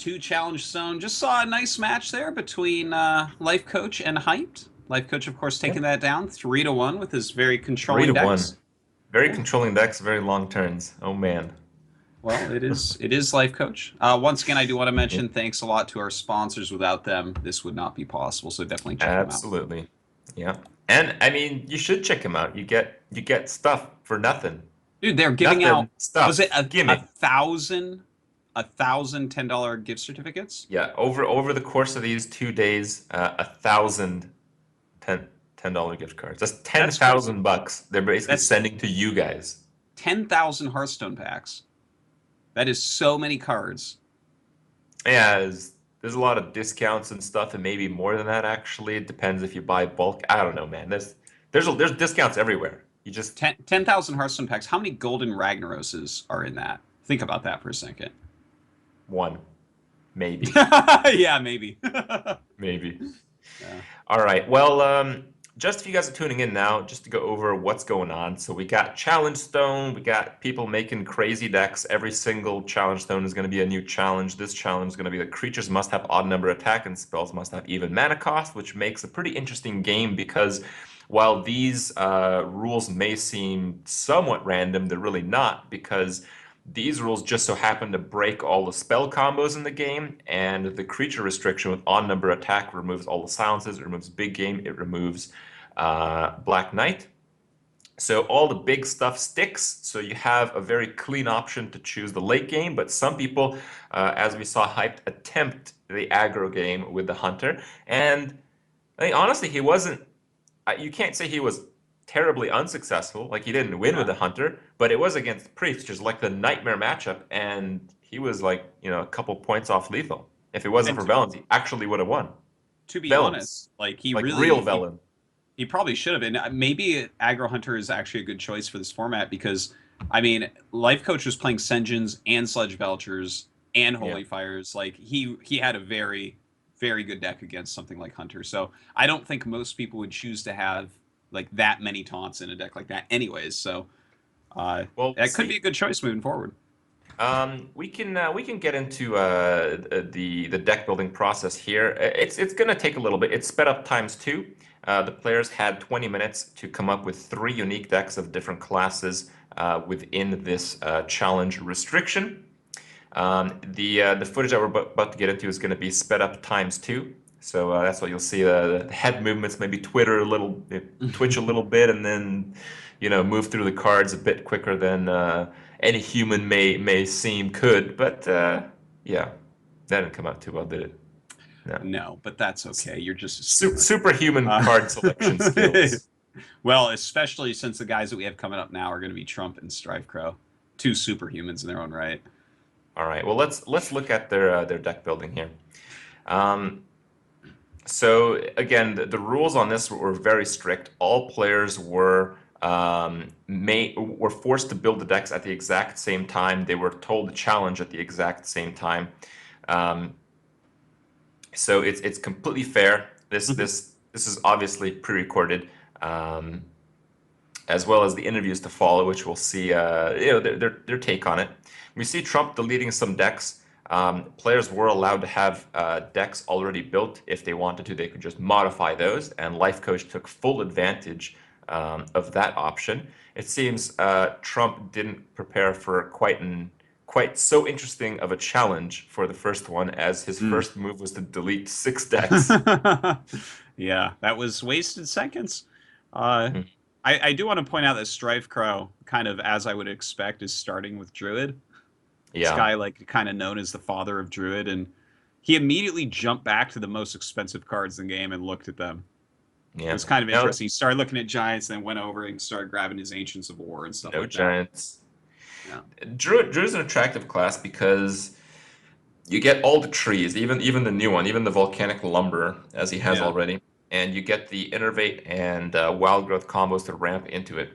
2 Challengestone. Just saw a nice match there between Life Coach and Hyped. Life Coach, of course, Yeah, taking that down 3-1 with his very three controlling to one. decks. Very Yeah. controlling decks, very long turns. Oh man. Well, it is Life Coach. Once again, I do want to Yeah, mention thanks a lot to our sponsors. Without them, this would not be possible. So definitely check them out. absolutely. Yeah. And I mean, you should check him out. You get stuff for nothing. Dude, they're giving out, Nothing. was it Stuff. a Gimme. thousand, $1,010 gift certificates? Yeah. Over the course of these 2 days, 1,000 ten dollar gift cards. That's ten That's crazy. thousand bucks. They're basically That's sending to you guys. 10,000 Hearthstone packs. That is so many cards. Yeah, there's a lot of discounts and stuff, and maybe more than that actually. It depends if you buy bulk. I don't know, man. There's discounts everywhere. You just 10,000 Hearthstone packs. How many Golden Ragnaroses are in that? Think about that for a second. one, maybe, Yeah, maybe. maybe. Yeah. All right. Well, just if you guys are tuning in now, just to go over what's going on. So we got Challenge Stone. We got people making crazy decks. Every single Challenge Stone is going to be a new challenge. This challenge is going to be the creatures must have odd number attack and spells must have even mana cost, which makes a pretty interesting game because while these rules may seem somewhat random, they're really not because these rules just so happen to break all the spell combos in the game, and the creature restriction with odd number attack removes all the silences, it removes big game, it removes Black Knight. So all the big stuff sticks, so you have a very clean option to choose the late game, but some people, as we saw Hyped, attempt the aggro game with the Hunter, and I mean, honestly, he wasn't you can't say he was terribly unsuccessful. Like he didn't win with Yeah. the Hunter, but it was against Priest, which is like the nightmare matchup, and he was like, a couple points off lethal. If it wasn't And for Velens, he actually would have won. to be Velens, honest, like he like real really Velen. he probably should have. And maybe Aggro Hunter is actually a good choice for this format because, I mean, Life Coach was playing Senjins and Sledge Belchers and Yeah. Holy Fires. Like he had a very very good deck against something like Hunter. So I don't think most people would choose to have like that many taunts in a deck like that, anyways. So Well, we'll that could be a see. good choice moving forward. We can get into the deck building process here. It's gonna take a little bit. It's sped up times two. The players had 20 minutes to come up with three unique decks of different classes within this challenge restriction. The footage that we're about to get into is going to be sped up times two. So that's what you'll see. The head movements, maybe Twitter a little, twitch a little bit, and then move through the cards a bit quicker than any human may seem could. But yeah, that didn't come out too well, did it? No. No, but that's okay. You're just a streamer. Superhuman Uh, card selection skills. well, especially since the guys that we have coming up now are going to be Trump and StrifeCro, two superhumans in their own right. All right. Well, let's look at their deck building here. Um, So again, the rules on this were very strict. All players were forced to build the decks at the exact same time. They were told to challenge at the exact same time. Um, so it's completely fair. This is obviously pre-recorded, as well as the interviews to follow, which we'll see their take on it. We see Trump deleting some decks. Players were allowed to have decks already built. If they wanted to, they could just modify those, and Life Coach took full advantage of that option. It seems Trump didn't prepare for quite so interesting of a challenge for the first one, as his Mm. first move was to delete six decks. Yeah, that was wasted seconds. Uh, Mhm. I do want to point out that StrifeCro, kind of as I would expect, is starting with Druid. This Yeah, guy, like, kind of known as the father of Druid, and he immediately jumped back to the most expensive cards in the game and looked at them. It yeah. was kind of No, interesting. He started looking at Giants, then went over and started grabbing his Ancients of War and stuff no like that. giants. Yeah. Drew's an attractive class because you get all the trees, even the new one, even the volcanic lumber, as he has Yeah. already, and you get the innervate and wild growth combos to ramp into it.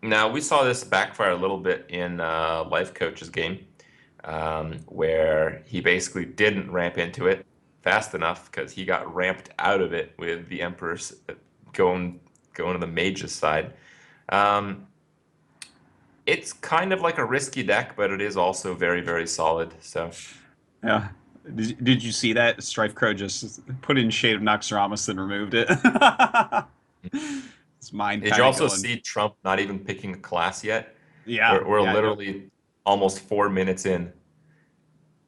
Now we saw this backfire a little bit in Life Coach's game, where he basically didn't ramp into it fast enough because he got ramped out of it with the Emperor's going going to the mage's side. Um, it's kind of like a risky deck, but it is also very, very solid. So Yeah. Did you see that? StrifeCro just put in Shade of Noxramas and removed it. His mind Did you kind of also going. see Trump not even picking a class yet? Yeah, We're yeah, yep. literally almost 4 minutes in.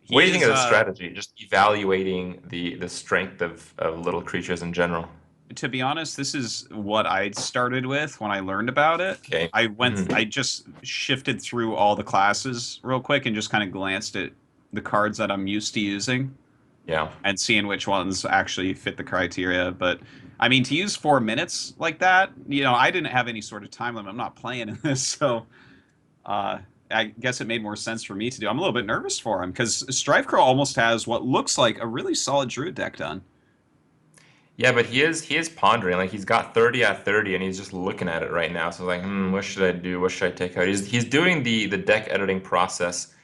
What He do you think is of the strategy? Just evaluating the strength of little creatures in general. to be honest, this is what I started with when I learned about it. Okay. Hmm. I just shifted through all the classes real quick and just kind of glanced at the cards that I'm used to using Yeah. and seeing which ones actually fit the criteria. But I mean, to use 4 minutes like that, I didn't have any sort of time limit. I'm not playing in this, so uh, I guess it made more sense for me to do. I'm a little bit nervous for him because StrifeCro almost has what looks like a really solid Druid deck done. Yeah, but he is pondering. Like he's got 30 at 30 and he's just looking at it right now. So like, what should I do? What should I take out? He's doing the deck editing process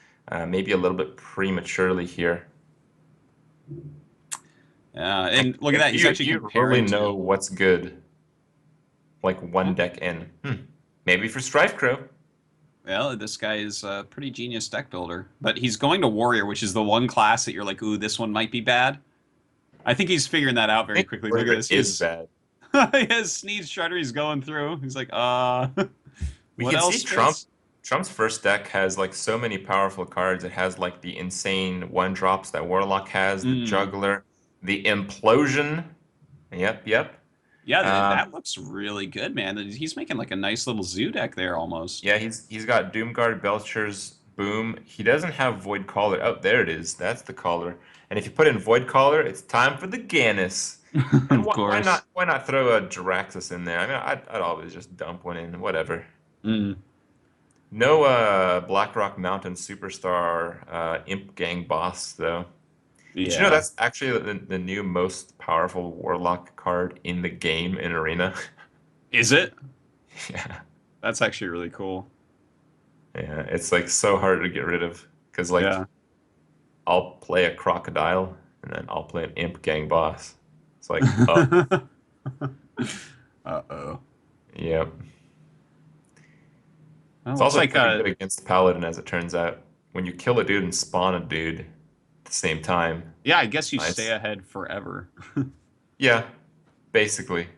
maybe a little bit prematurely here. And look at Like, that, do he's you do actually you really comparing know to. what's good? Like one deck in. Maybe for StrifeCro. Well, this guy is a pretty genius deck builder, but he's going to Warrior, which is the one class that you're like, ooh, this one might be bad. I think he's figuring that out I very think quickly. Look at Warrior this. is bad. He has Sneed Shredder. He's going through. He's like, We what can see else fits? Trump's first deck has like so many powerful cards. It has like the insane one drops that Warlock has, the Mm. Juggler, the Implosion. Yep, yep. Yeah, Um, that looks really good, man. He's making like a nice little zoo deck there almost. yeah, he's got Doomguard, Belcher's Boom. He doesn't have Void Caller. Oh, there it is. That's the caller. And if you put in Void Caller, it's time for the Ganis. And Of course. why not throw a Jiraxis in there? I mean, I'd always just dump one in, whatever. Mm. No Blackrock Mountain Superstar Imp Gang boss though. Did you know Yeah. that's actually the new most powerful Warlock card in the game in Arena? Is it? Yeah. That's actually really cool. Yeah, it's like so hard to get rid of because like Yeah. I'll play a crocodile and then I'll play an Imp Gang boss. It's like, oh, Uh-oh. yep. Well, It's looks also like pretty good against Paladin as it turns out. When you kill a dude and spawn a dude at the same time, yeah, I guess you stay nice. ahead forever. Yeah, basically.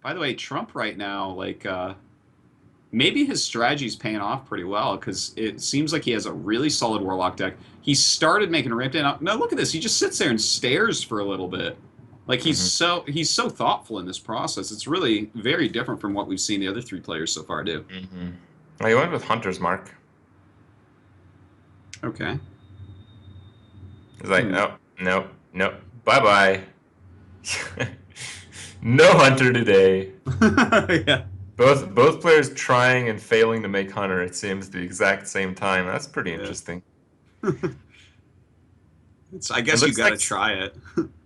By the way, Trump right now, like maybe his strategy's paying off pretty well because it seems like he has a really solid Warlock deck. He started making a ramp in. Now look at this. He just sits there and stares for a little bit. Like Hmm. he's so thoughtful in this process. It's really very different from what we've seen the other three players so far do. Hmm. I went with Hunter's Mark. Okay. It's like, Hmm. oh, no, no, bye-bye. No Hunter today. Yeah. Both players trying and failing to make Hunter, it seems, the exact same time. That's pretty Yeah. interesting. I It guess you looks got like to try it.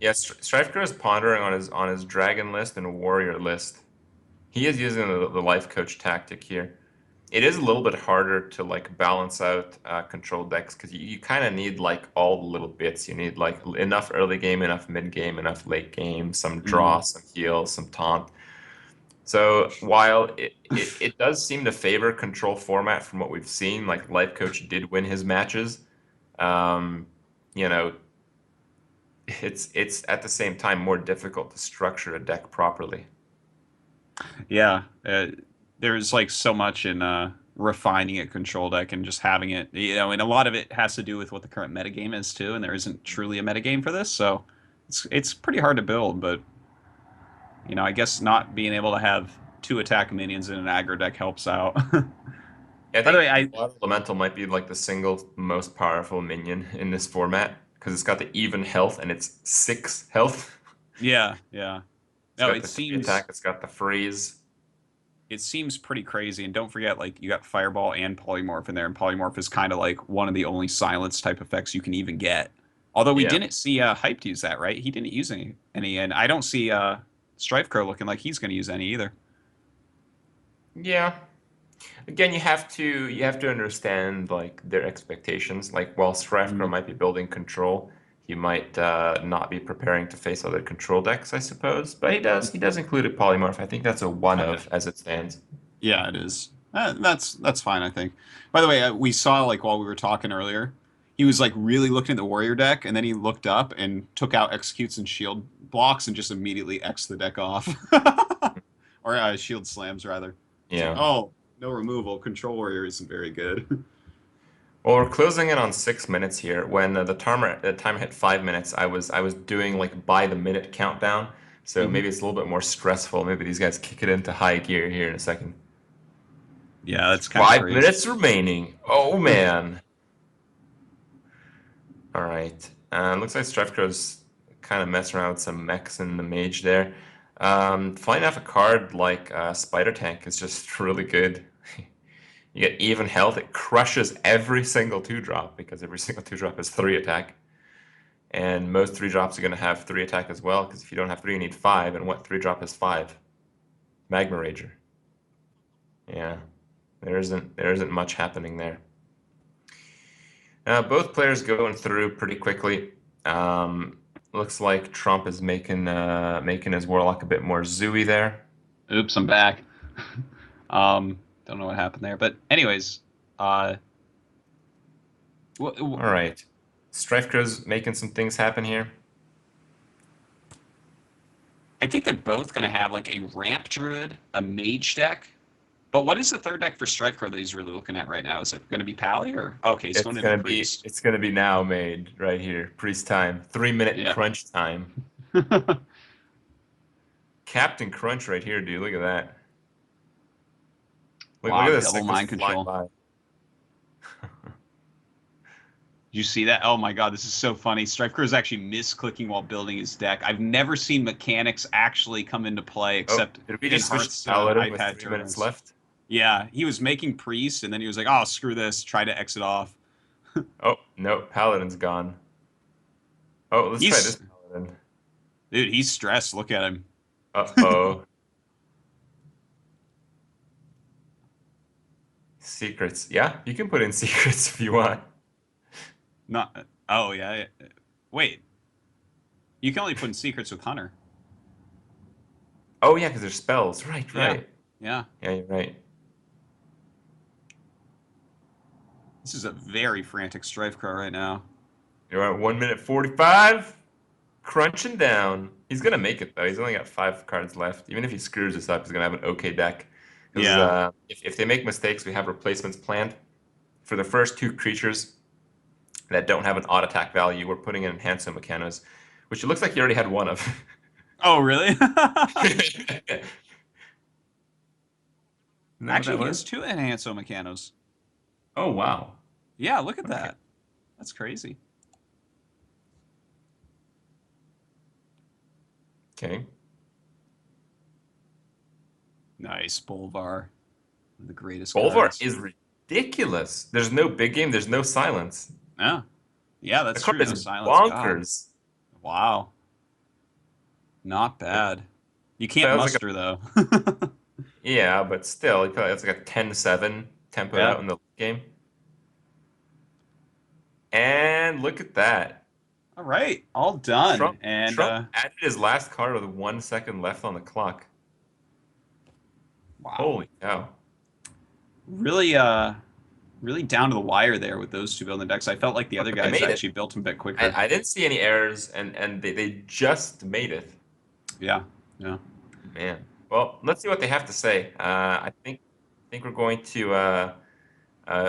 yes, StrifeCro is pondering on his Dragon list and Warrior list. He is using the Life Coach tactic here. It is a little bit harder to like balance out control decks because you kind of need like all the little bits. You need like enough early game, enough mid game, enough late game, some draw, Mm. some heal, some taunt. So while it does seem to favor control format from what we've seen, like Life Coach did win his matches, um, you know, it's at the same time more difficult to structure a deck properly. Yeah, there's like so much in refining a control deck and just having it, and a lot of it has to do with what the current metagame is too, and there isn't truly a metagame for this, so it's pretty hard to build, but I guess not being able to have two attack minions in an aggro deck helps out. I By the think way, I Water Elemental might be like the single most powerful minion in this format because it's got the even health and it's 6 health. yeah, yeah. It's No, got it the tree seems attack, it's got the freeze. it seems pretty crazy, and don't forget, like you got Fireball and Polymorph in there, and Polymorph is kind of like one of the only silence type effects you can even get. Although we Yeah. didn't see Hyped use that, right? He didn't use any, and I don't see StrifeCro looking like he's going to use any either. Yeah. Again, you have to understand like their expectations. Like while StrifeCro Mm, might be building control, he might not be preparing to face other control decks, I suppose. But he does include a polymorph. I think that's a one okay. of as it stands. Yeah, it is. That's fine, I think. By the way, we saw like while we were talking earlier, he was like really looking at the warrior deck, and then he looked up and took out executes and shield blocks and just immediately X the deck off, or shield slams rather. It's like, Yeah. oh, no removal. Control warrior isn't very good. Well, we're closing in on 6 minutes here. When the timer hit 5 minutes, I was doing like by the minute countdown. So Hmm. maybe it's a little bit more stressful. Maybe these guys kick it into high gear here in a second. Yeah, that's kind of Five crazy. minutes remaining. Oh man. All right. Looks like StrifeCro's kind of messing around with some mechs in the mage there. Flying off a card like Spider Tank is just really good. You get even health. It crushes every single 2-drop because every single 2-drop is 3 attack. And most 3-drops are going to have 3 attack as well, because if you don't have 3, you need 5. And what 3-drop is 5? Magma Rager. Yeah, there isn't much happening there. Both players going through pretty quickly. Looks like Trump is making his Warlock a bit more zooey there. Oops, I'm back. Don't know what happened there, but anyways, uh, All right, StrifeCro's making some things happen here. I think they're both going to have like a ramp druid, a mage deck. But what is the third deck for StrifeCro that he's really looking at right now? Is it going to be Pally or okay, he's It's going into gonna be Priest. it's gonna be now made right here. Priest time. 3-minute Yeah. crunch time. Captain Crunch right here, dude. Look at that. Look Wow, at this double thing just mind flying control. by. Did you see that? Oh my god, this is so funny. StrifeCro is actually misclicking while building his deck. I've never seen mechanics actually come into play Oh, except did we in just switch to Hearthstone Paladin with iPad 3 minutes tournaments. left? Yeah, he was making Priest and then he was like, oh, screw this, try to exit off. Oh, no, Paladin's gone. Oh, let's try this He's, Paladin. dude, he's stressed. Look at him. Uh-oh. Secrets. Yeah, you can put in secrets if you want. Not, oh, yeah. Wait, you can only put in secrets with Hunter. Oh, yeah, because there's spells. Right, Yeah, right. yeah. Yeah, you're right. This is a very frantic StrifeCro right now. You're at 1 minute 45. Crunching down. He's gonna make it though. He's only got 5 cards left. Even if he screws this up, he's gonna have an okay deck. Because Yeah. if they make mistakes, we have replacements planned. For the first 2 creatures that don't have an odd attack value, we're putting in Enhancer Mechanos, which it looks like you already had one of. Oh, really? Isn't that what Actually, that he has was? two Enhancer Mechanos. Oh wow. Yeah, look at Okay. that. That's crazy. Okay. Nice, Bolvar. One of the greatest Bolvar cards. is ridiculous. There's no big game, there's no silence. Yeah. Yeah, The that's card true. No is silence. God. bonkers. Wow. Not It bad. You can't has like a muster, though. yeah, but still, it's like a 10-7 tempoed Yeah. out in the game. And look at that. All right. All done. Trump And Trump added his last card with 1 second left on the clock. wow. Holy cow. Really really down to the wire there with those two building decks. I felt like the other But they guys made it. actually built them a bit quicker. I didn't see any errors, and they just made it. Yeah. Yeah. Man. Well, let's see what they have to say. I think we're going to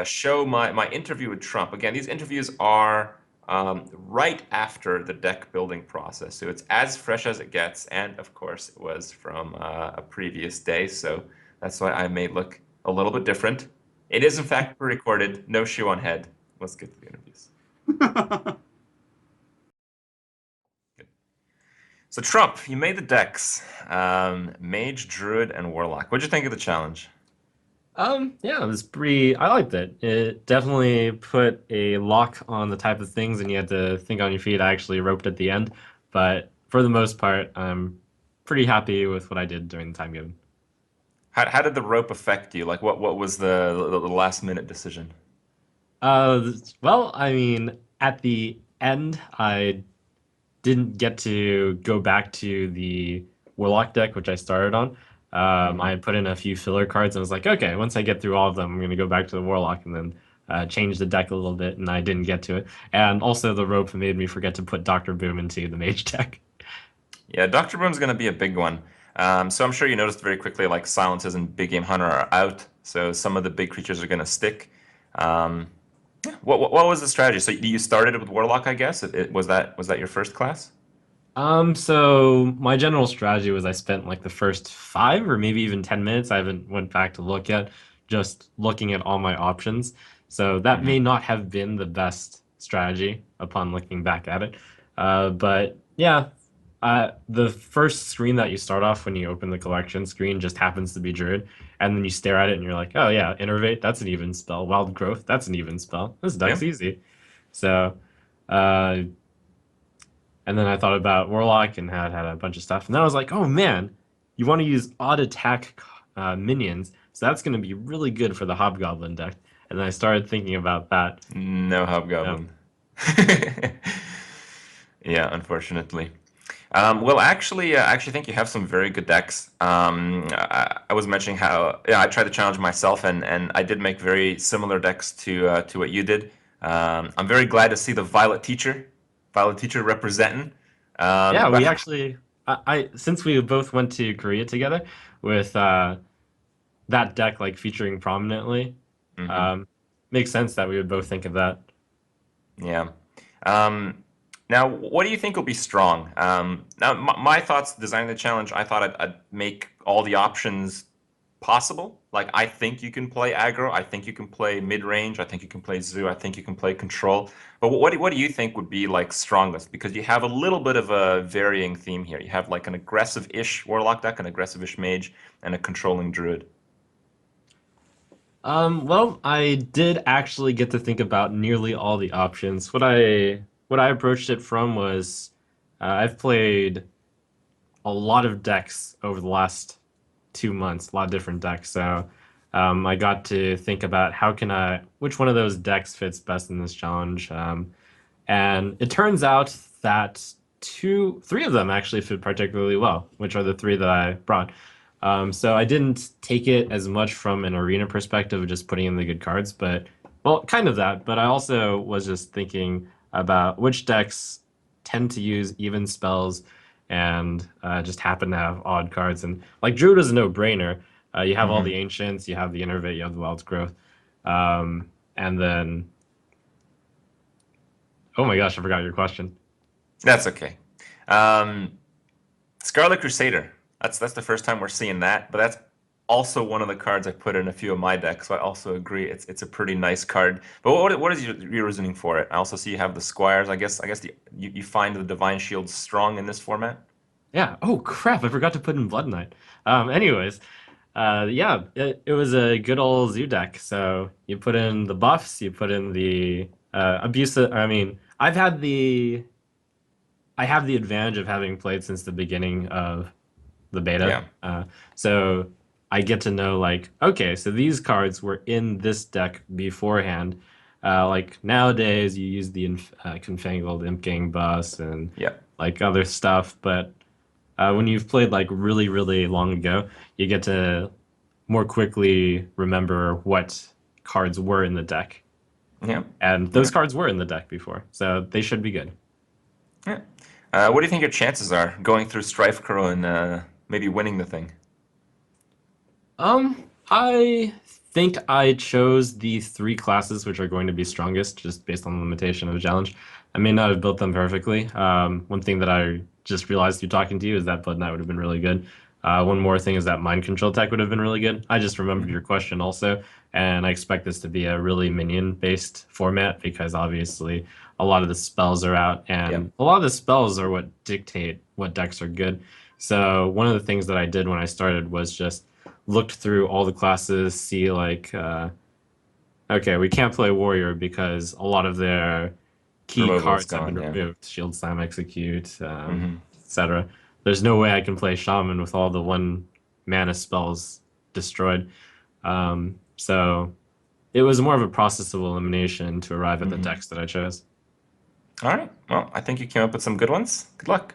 show my interview with Trump. Again, these interviews are right after the deck building process, so it's as fresh as it gets. And of course, it was from a previous day, so that's why I may look a little bit different. It is in fact pre-recorded, no shoe on head. Let's get to the interviews. So Trump, you made the decks, Mage, Druid, and Warlock. What'd you think of the challenge? Yeah, it was pretty. I liked it. It definitely put a lock on the type of things, and you had to think on your feet. I actually roped at the end, but for the most part, I'm pretty happy with what I did during the time given. How did the rope affect you? Like, what was the last minute decision? Well, I mean, at the end, I didn't get to go back to the Warlock deck, which I started on. I had put in a few filler cards and was like, okay, once I get through all of them, I'm going to go back to the Warlock. And then change the deck a little bit, and I didn't get to it. And also, the rope made me forget to put Doctor Boom into the mage deck. Yeah, Dr. Boom's going to be a big one. So I'm sure you noticed very quickly, like Silences and Big Game Hunter are out, so some of the big creatures are going to stick. Yeah, what was the strategy? So you started with Warlock, I guess. Was that your first class? So my general strategy was I spent like the first 5 or maybe even 10 minutes. I haven't went back to look yet, just looking at all my options. So that Hmm. may not have been the best strategy upon looking back at it. But yeah, the first screen that you start off when you open the collection screen just happens to be Druid, and then you stare at it and you're like, oh yeah, Innervate, that's an even spell. Wild Growth, that's an even spell. This Yeah. deck's easy. So, uh, and then I thought about Warlock and had a bunch of stuff. And then I was like, oh man, you want to use odd attack minions. So that's going to be really good for the Hobgoblin deck. And then I started thinking about that. No Yeah, Hobgoblin. Yeah, unfortunately. Well, I actually think you have some very good decks. I was mentioning how yeah, I tried to challenge myself, and I did make very similar decks to what you did. I'm very glad to see the Violet Teacher representing. yeah, But we actually, I since we both went to Korea together with that deck like featuring prominently, mhm. um, makes sense that we would both think of that. Yeah. Um, Now, what do you think will be strong? Now, my thoughts designing the challenge, I thought I'd make all the options possible. Like, I think you can play aggro. I think you can play mid-range. I think you can play zoo. I think you can play control. But what do you think would be like strongest? Because you have a little bit of a varying theme here. You have like an aggressive-ish warlock deck, an aggressive-ish mage, and a controlling druid. Well, I did actually get to think about nearly all the options. What I approached it from was I've played a lot of decks over the last 2 months, a lot of different decks. So I got to think about which one of those decks fits best in this challenge. And it turns out that three of them actually fit particularly well, which are the three that I brought. So I didn't take it as much from an arena perspective of just putting in the good cards, but well, kind of that. But I also was just thinking about which decks tend to use even spells and just happen to have odd cards. And like Druid is a no-brainer. You have all the Hmm. Ancients, you have the Innervate, you have the Wild Growth, and then oh my gosh, I forgot your question. That's okay. Um, Scarlet Crusader. That's the first time we're seeing that, but that's also one of the cards I put in a few of my decks. So I also agree it's a pretty nice card. But what is your reasoning for it? I also see you have the Squires. You find the Divine Shield strong in this format. Yeah. Oh crap! I forgot to put in Blood Knight. Anyways, yeah, it was a good old zoo deck. So you put in the buffs, you put in the abusive. I mean, I have the advantage of having played since the beginning of the beta. Yeah. So I get to know like, okay, so these cards were in this deck beforehand. Like nowadays, you use the Confangled Imp Gang bus and Yeah. like other stuff, but when you've played like really, really long ago, you get to more quickly remember what cards were in the deck. Yeah. And Yeah. those cards were in the deck before, so they should be good. Yeah. What do you think your chances are going through StrifeCro and maybe winning the thing? I think I chose the three classes which are going to be strongest just based on the limitation of the challenge. I may not have built them perfectly. One thing that I just realized through talking to you is that Blood Knight would have been really good. One more thing is that Mind Control Tech would have been really good. I just remembered Hmm. your question also, and I expect this to be a really minion-based format because obviously a lot of the spells are out, Yeah. and a lot of the spells are what dictate what decks are good. So one of the things that I did when I started was just looked through all the classes, see like, okay, we can't play warrior because a lot of their key Removal is cards have been gone. Yeah. removed. Shield Slam Execute, Hmm. etc. There's no way I can play shaman with all the one mana spells destroyed. So it was more of a process of elimination to arrive at the Hmm. decks that I chose. All right. Well, I think you came up with some good ones. Good luck.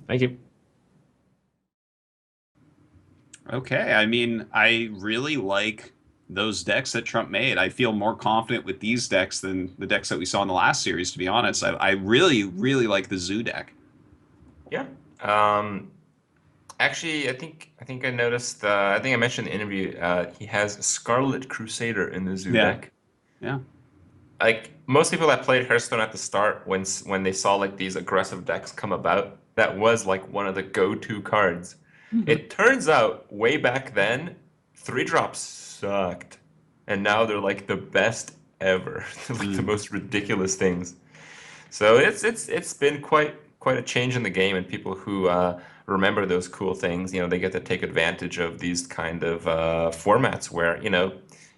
Thank you. Okay, I mean, I really like those decks that Trump made. I feel more confident with these decks than the decks that we saw in the last series, to be honest. I really, really like the Zoo deck. Yeah. Actually, I think I noticed. I think I mentioned in the interview. He has Scarlet Crusader in the Zoo Yeah, deck. yeah. Like most people that played Hearthstone at the start, when they saw like these aggressive decks come about, that was like one of the go-to cards. It turns out way back then, 3 drops sucked, and now they're like the best ever. They're like the Mm. most ridiculous things. So it's been quite a change in the game, and people who remember those cool things, they get to take advantage of these kind of formats where,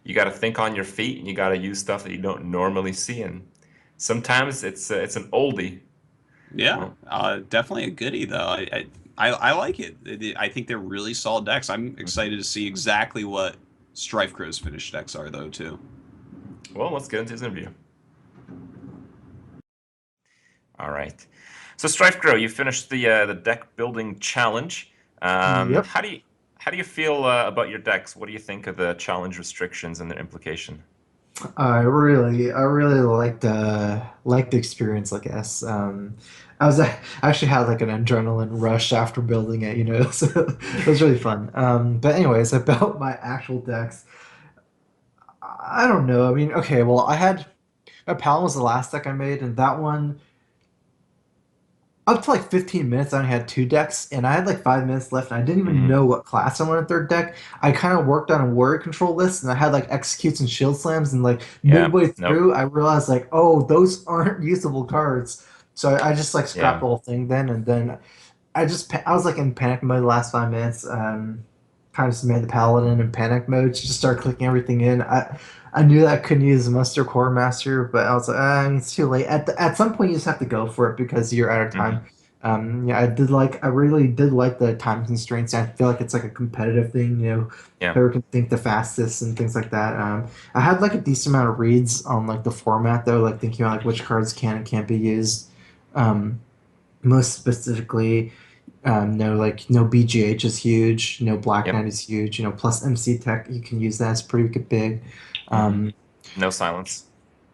you got to think on your feet and you got to use stuff that you don't normally see, and sometimes it's an oldie. Yeah, Well, definitely a goodie though. I like it. I think they're really solid decks. I'm mhm. excited to see exactly what StrifeCro's finished decks are though too. Well, let's get into his interview. All right. So StrifeCro, you finished the deck building challenge. Yep. How do you feel about your decks? What do you think of the challenge restrictions and their implication? I really liked the experience, I guess. I actually had like an adrenaline rush after building it, so it was really fun. But anyways, about my actual decks, I don't know. I mean, okay, well, I had my Paladin was the last deck I made, and that one up to like 15 minutes, I only had 2 decks, and I had like 5 minutes left, and I didn't even Hmm. know what class I wanted third deck. I kind of worked on a warrior control list, and I had like executes and shield slams, and like Yeah. midway Nope. through, I realized like, oh, those aren't usable cards. So I just like scrapped Yeah. the whole thing then, and then I was like in panic mode the last 5 minutes. Kind of just made the paladin in panic mode. Just started clicking everything in. I knew that I couldn't use Muster Core Master, but I was like, it's too late. At some point, you just have to go for it because you're out of time. Hmm. Yeah, I really did like the time constraints. I feel like it's like a competitive thing, Yeah. whoever can think the fastest and things like that. I had like a decent amount of reads on like the format though, like thinking about like which cards can and can't be used. Um, Most specifically, no BGH is huge, no Black Yep. Knight is huge, plus MC Tech you can use that, it's pretty big. Hmm. Um, No silence.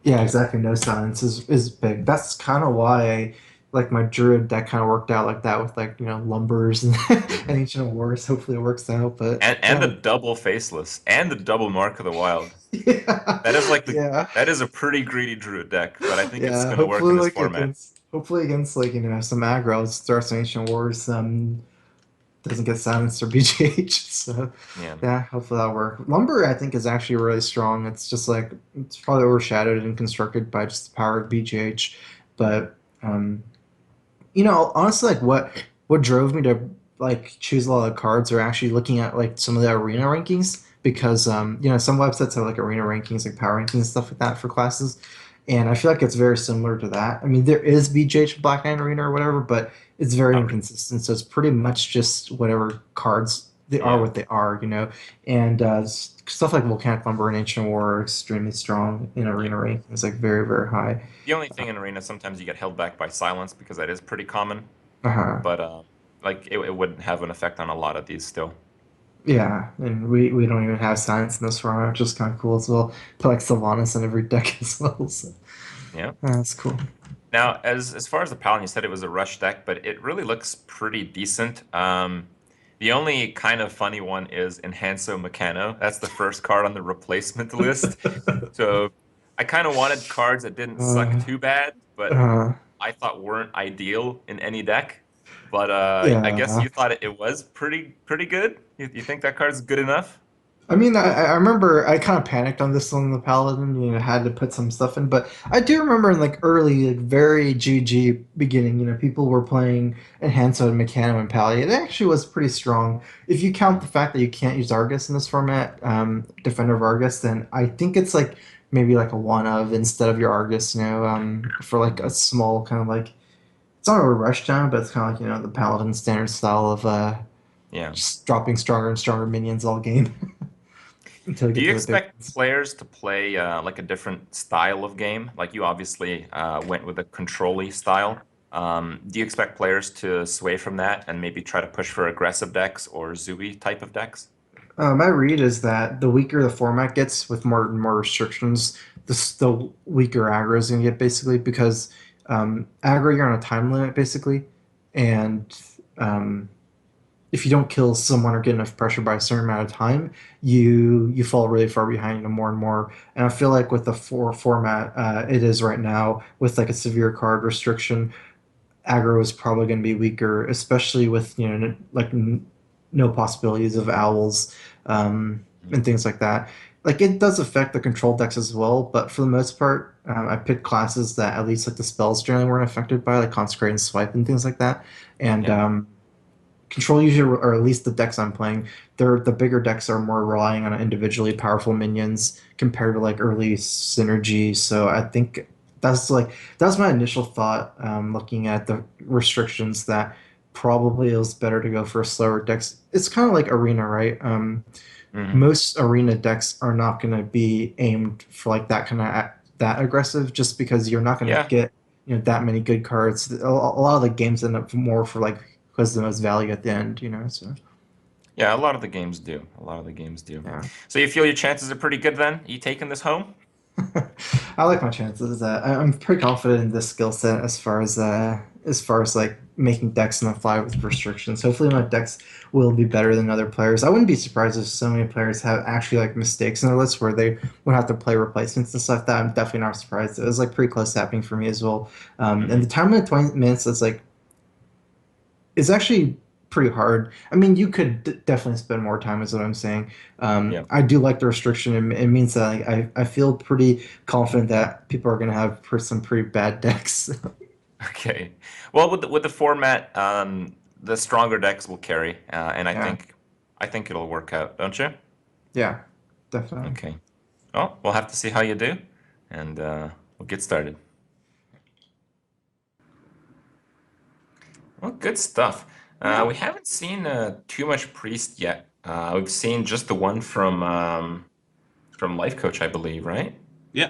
yeah, exactly. No silence is big. That's kind of why like my Druid deck kind of worked out like that with like lumbers and, and Hmm. Ancient Wars. Hopefully it works out, but And the yeah, double faceless and the double Mark of the Wild. yeah, That is like yeah. that is a pretty greedy Druid deck, but I think it's Yeah, gonna work in this format. hopefully against like some aggro, start some Ancient Wars, doesn't get silenced or BGH. So Yeah. yeah, hopefully that'll work. Lumber I think is actually really strong. It's just like it's probably overshadowed and constructed by just the power of BGH. But um honestly, like what drove me to like choose a lot of cards are actually looking at like some of the arena rankings because some websites have like arena rankings, like power rankings and stuff like that for classes, and I feel like it's very similar to that. I mean, there is BJH Black Knight Arena or whatever, but it's very Not really. inconsistent. So it's pretty much just whatever cards they are Yeah. what they are. And stuff like Volcanic Lumber and Ancient War are extremely strong in Yeah. arena rankings, like very very high. The only thing in Arena, sometimes you get held back by silence because that is pretty common, Uh-huh. but like it wouldn't have an effect on a lot of these still. Yeah, and we don't even have science in this format, which is kind of cool as well. Put like Sylvanas in every deck as well, so Yeah. that's cool. Now, as far as the Paladin, you said it was a rush deck, but it really looks pretty decent. The only kind of funny one is Enhanso Mechano. That's the first card on the replacement list. So I kind of wanted cards that didn't suck uh, too bad, but uh, I thought weren't ideal in any deck. But I guess yeah, you thought it was pretty good. You think that card's good enough? I mean, I remember I kind of panicked on this one, the Paladin, had to put some stuff in, but I do remember in like early, like very GG beginning, people were playing Enhanso and Mechano and Pally. It actually was pretty strong. If you count the fact that you can't use Argus in this format, Defender of Argus, then I think it's like maybe like a one of instead of your Argus, for like a small kind of like it's not a rush down, but it's kind of like the Paladin standard style of Yeah. just dropping stronger and stronger minions all game. Until you Do get you to the big expect ones. players to play like a different style of game? Like you obviously went with a control-y style. Do you expect players to sway from that and maybe try to push for aggressive decks or Zooey type of decks? My read is that the weaker the format gets with more and more restrictions, the weaker aggro is going to get basically because aggro you're on a time limit basically, and um, if you don't kill someone or get enough pressure by a certain amount of time, you fall really far behind and more and more. And I feel like with the format it is right now with like a severe card restriction, aggro is probably going to be weaker, especially with no possibilities of owls and things like that. Like it does affect the control decks as well, but for the most part, I picked classes that at least like the spells generally weren't affected by, like consecrate and swipe and things like that. And Yeah. control usually, or at least the decks I'm playing, the bigger decks are more relying on individually powerful minions compared to like early synergy. So I think that's my initial thought, looking at the restrictions, that probably it was better to go for a slower decks. It's kind of like arena, right? Mhm. Most arena decks are not going to be aimed for like that kind of that aggressive, just because you're not going to Yeah. get that many good cards. A lot of the games end up more for like who has the most value at the end. So Yeah, a lot of the games do. A lot of the games do. yeah. So you feel your chances are pretty good then? You taking this home? I like my chances. I'm pretty confident in this skill set as far as like making decks on the fly with restrictions. Hopefully, my decks will be better than other players. I wouldn't be surprised if so many players have actually like mistakes in their lists where they would have to play replacements and stuff like that. I'm definitely not surprised. It was like pretty close to happening for me as well. And the time limit 20 minutes is like it's actually pretty hard. I mean, you could definitely spend more time, is what I'm saying. Yeah. I do like the restriction. It means that like, I feel pretty confident that people are going to have some pretty bad decks. Okay. Well, with the format, the stronger decks will carry, and Yeah, I think it'll work out, don't you? yeah, definitely. Okay. Well, we'll have to see how you do, and we'll get started. Well, good stuff. Yeah. We haven't seen too much priest yet. We've seen just the one from Life Coach, I believe, right? Yeah.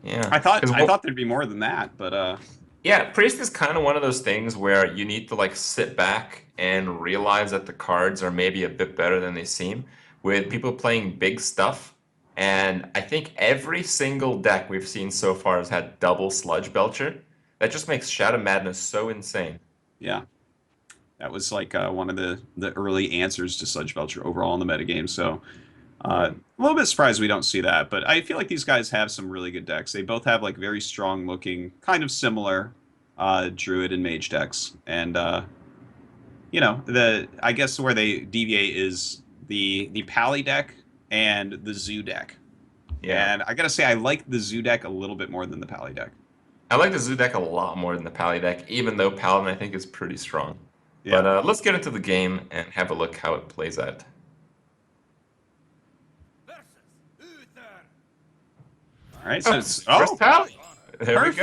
Yeah. I thought there'd be more than that, but Yeah, priest is kind of one of those things where you need to like sit back and realize that the cards are maybe a bit better than they seem with people playing big stuff. And I think every single deck we've seen so far has had double Sludge Belcher. That just makes Shadow Madness so insane. yeah. That was like one of the early answers to Sludge Belcher overall in the metagame. So a little bit surprised we don't see that, but I feel like these guys have some really good decks. They both have like very strong looking, kind of similar Druid and Mage decks, and the I guess where they deviate is the Pally deck and the Zoo deck. Yeah. And I gotta say, I like the Zoo deck a little bit more than the Pally deck. I like the Zoo deck a lot more than the Pally deck, even though Paladin I think is pretty strong. But Yeah. let's get into the game and have a look how it plays out. All right. So Oh, it's first Pally. There we perfect. go.